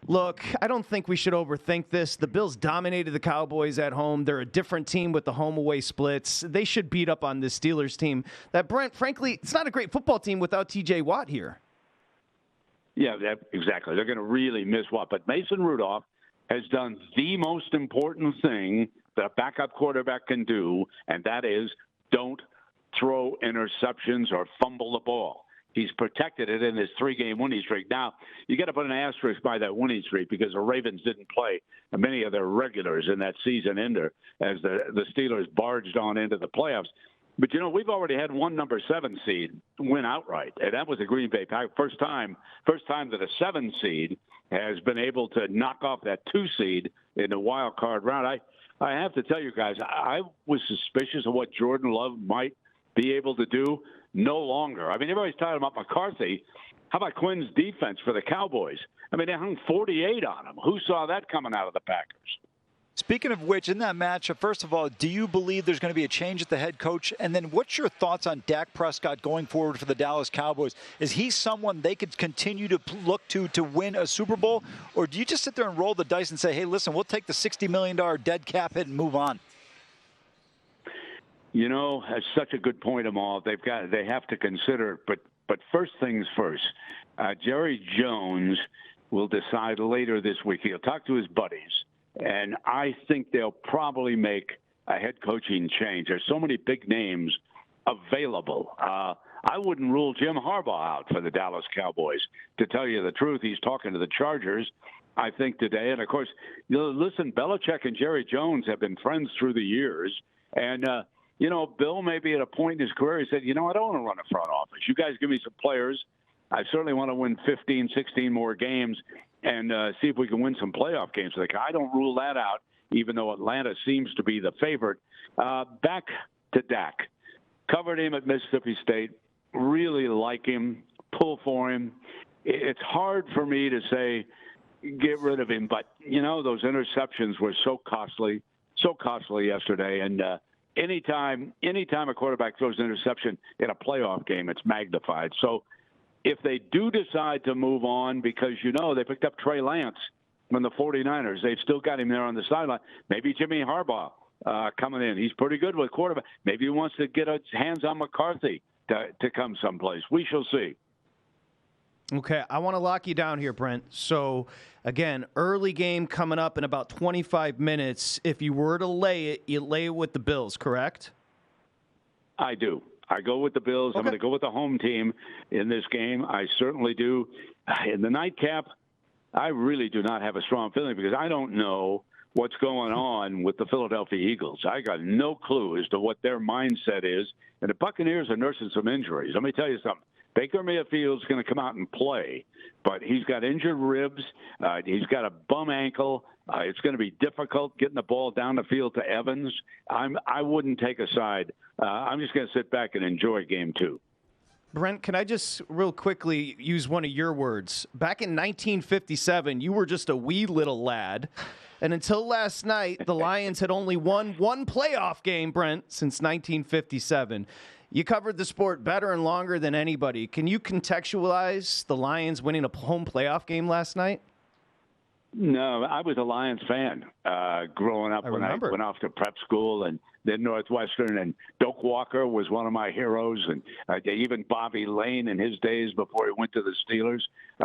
Look, I don't think we should overthink this. The Bills dominated the Cowboys at home. They're a different team with the home-away splits. They should beat up on this Steelers team. That, Brent, frankly, it's not a great football team without T.J. Watt here. Yeah, exactly. They're going to really miss Watt. But Mason Rudolph has done the most important thing that a backup quarterback can do, and that is don't throw interceptions or fumble the ball. He's protected it in his 3-game winning streak. Now, you got to put an asterisk by that winning streak because the Ravens didn't play many of their regulars in that season ender as the Steelers barged on into the playoffs. But, we've already had one number 7 seed win outright, and that was the Green Bay Packers. First time that a 7 seed has been able to knock off that 2 seed in the wild card round. I have to tell you guys, I was suspicious of what Jordan Love might be able to do. No longer. I mean, everybody's talking about McCarthy. How about Quinn's defense for the Cowboys? I mean, they hung 48 on him. Who saw that coming out of the Packers? Speaking of which, in that matchup, first of all, do you believe there's going to be a change at the head coach? And then what's your thoughts on Dak Prescott going forward for the Dallas Cowboys? Is he someone they could continue to look to win a Super Bowl? Or do you just sit there and roll the dice and say, hey, listen, we'll take the $60 million dead cap hit and move on? That's such a good point, Amal. They have to consider, but first things first. Jerry Jones will decide later this week. He'll talk to his buddies, and I think they'll probably make a head coaching change. There's so many big names available. I wouldn't rule Jim Harbaugh out for the Dallas Cowboys. To tell you the truth, he's talking to the Chargers, I think, today. And, of course, listen, Belichick and Jerry Jones have been friends through the years, and Bill may be at a point in his career, he said, I don't want to run a front office. You guys give me some players. I certainly want to win 15, 16 more games and see if we can win some playoff games. I don't rule that out, even though Atlanta seems to be the favorite. Back to Dak. Covered him at Mississippi State. Really like him. Pull for him. It's hard for me to say get rid of him, but, those interceptions were so costly yesterday. And, Anytime a quarterback throws an interception in a playoff game, it's magnified. So if they do decide to move on because, they picked up Trey Lance from the 49ers, they've still got him there on the sideline. Maybe Jimmy Harbaugh coming in. He's pretty good with quarterback. Maybe he wants to get his hands on McCarthy to come someplace. We shall see. Okay, I want to lock you down here, Brent. So, again, early game coming up in about 25 minutes. If you were to lay it, you lay it with the Bills, correct? I do. I go with the Bills. Okay. I'm going to go with the home team in this game. I certainly do. In the nightcap, I really do not have a strong feeling because I don't know what's going on with the Philadelphia Eagles. I got no clue as to what their mindset is. And the Buccaneers are nursing some injuries. Let me tell you something. Baker Mayfield's going to come out and play, but he's got injured ribs. He's got a bum ankle. It's going to be difficult getting the ball down the field to Evans. I wouldn't take a side. I'm just going to sit back and enjoy game 2. Brent, can I just real quickly use one of your words? Back in 1957, you were just a wee little lad. And until last night, the Lions had only won one playoff game, Brent, since 1957. You covered the sport better and longer than anybody. Can you contextualize the Lions winning a home playoff game last night? No, I was a Lions fan growing up when I went off to prep school and then Northwestern. And Doak Walker was one of my heroes. And even Bobby Lane in his days before he went to the Steelers.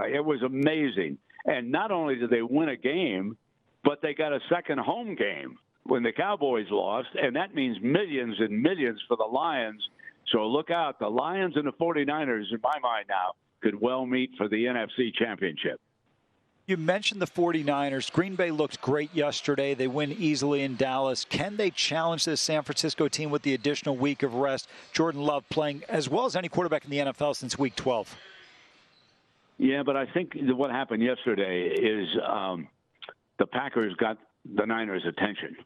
It was amazing. And not only did they win a game, but they got a second home game when the Cowboys lost. And that means millions and millions for the Lions. So look out. The Lions and the 49ers, in my mind now, could well meet for the NFC Championship. You mentioned the 49ers. Green Bay looked great yesterday. They win easily in Dallas. Can they challenge this San Francisco team with the additional week of rest? Jordan Love playing as well as any quarterback in the NFL since Week 12. Yeah, but I think what happened yesterday is the Packers got the Niners' attention.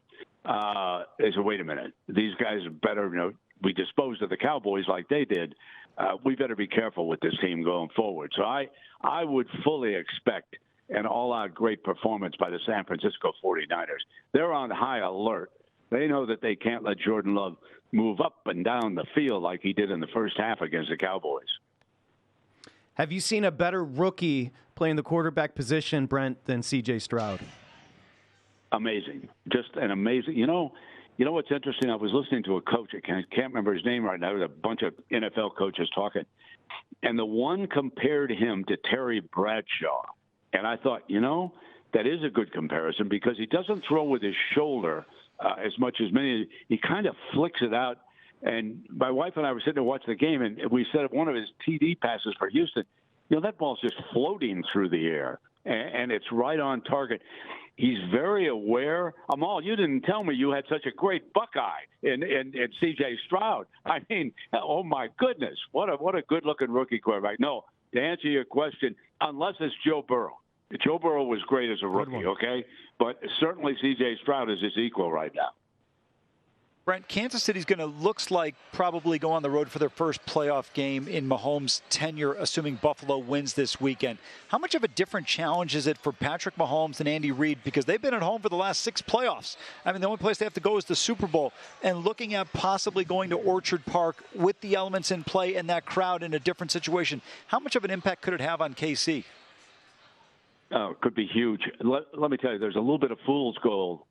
They said, wait a minute. These guys are better, we disposed of the Cowboys like they did. We better be careful with this team going forward. So I would fully expect an all-out great performance by the San Francisco 49ers. They're on high alert. They know that they can't let Jordan Love move up and down the field like he did in the first half against the Cowboys. Have you seen a better rookie playing the quarterback position, Brent, than C.J. Stroud? Amazing. Just an amazing. You know what's interesting? I was listening to a coach. I can't remember his name right now. There's a bunch of NFL coaches talking. And the one compared him to Terry Bradshaw. And I thought, that is a good comparison because he doesn't throw with his shoulder as much as many. He kind of flicks it out. And my wife and I were sitting there watching the game, and we said one of his TD passes for Houston, that ball's just floating through the air, and it's right on target. He's very aware. Amal, you didn't tell me you had such a great Buckeye in C.J. Stroud. I mean, oh, my goodness, what a good-looking rookie quarterback. No, to answer your question, unless it's Joe Burrow. Joe Burrow was great as a rookie, okay? But certainly C.J. Stroud is his equal right now. Brent, Kansas City's going to, looks like, probably go on the road for their first playoff game in Mahomes' tenure, assuming Buffalo wins this weekend. How much of a different challenge is it for Patrick Mahomes and Andy Reid? Because they've been at home for the last 6 playoffs. I mean, the only place they have to go is the Super Bowl. And looking at possibly going to Orchard Park with the elements in play and that crowd in a different situation, how much of an impact could it have on KC? Oh, it could be huge. Let me tell you, there's a little bit of fool's gold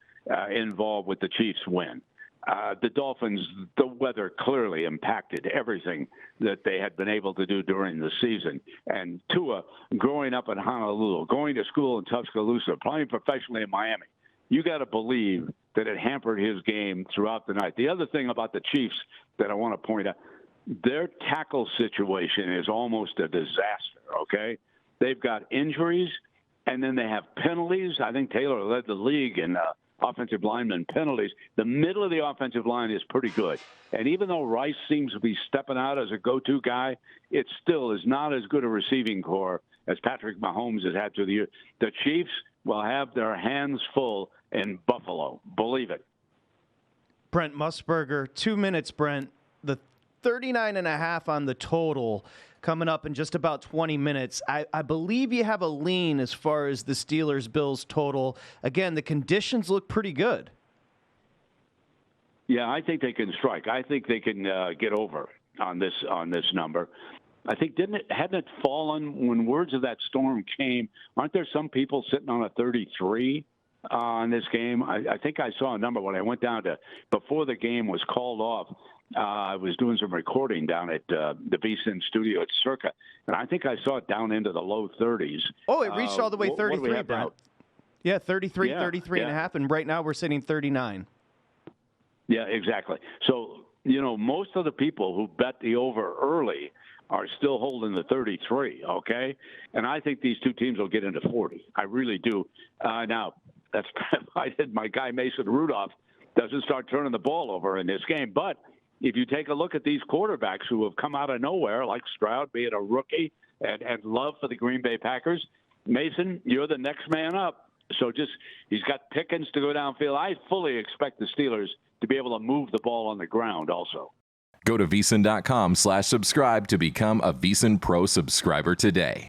involved with the Chiefs' win. The Dolphins, the weather clearly impacted everything that they had been able to do during the season. And Tua, growing up in Honolulu, going to school in Tuscaloosa, playing professionally in Miami, you got to believe that it hampered his game throughout the night. The other thing about the Chiefs that I want to point out, their tackle situation is almost a disaster, okay? They've got injuries, and then they have penalties. I think Taylor led the league in offensive lineman penalties. The middle of the offensive line is pretty good. And even though Rice seems to be stepping out as a go-to guy, it still is not as good a receiving core as Patrick Mahomes has had through the year. The Chiefs will have their hands full in Buffalo. Believe it. Brent Musburger, 2 minutes, Brent. The 39.5 on the total coming up in just about 20 minutes. I believe you have a lean as far as the Steelers-Bills total. Again, the conditions look pretty good. Yeah, I think they can strike. I think they can get over on this number. I think hadn't it fallen when words of that storm came? Aren't there some people sitting on a 33 on this game? I think I saw a number when I went down to before the game was called off. I was doing some recording down at the VSiN studio at Circa, and I think I saw it down into the low 30s. Oh, it reached all the way 33, Brent. Yeah, 33, yeah, 33 and a half, and right now we're sitting 39. Yeah, exactly. So, most of the people who bet the over early are still holding the 33, okay? And I think these two teams will get into 40. I really do. Now, that's provided my guy Mason Rudolph doesn't start turning the ball over in this game, but if you take a look at these quarterbacks who have come out of nowhere, like Stroud being a rookie and Love for the Green Bay Packers, Mason, you're the next man up. So he's got Pickens to go downfield. I fully expect the Steelers to be able to move the ball on the ground also. Go to VSiN.com/subscribe to become a VSiN Pro subscriber today.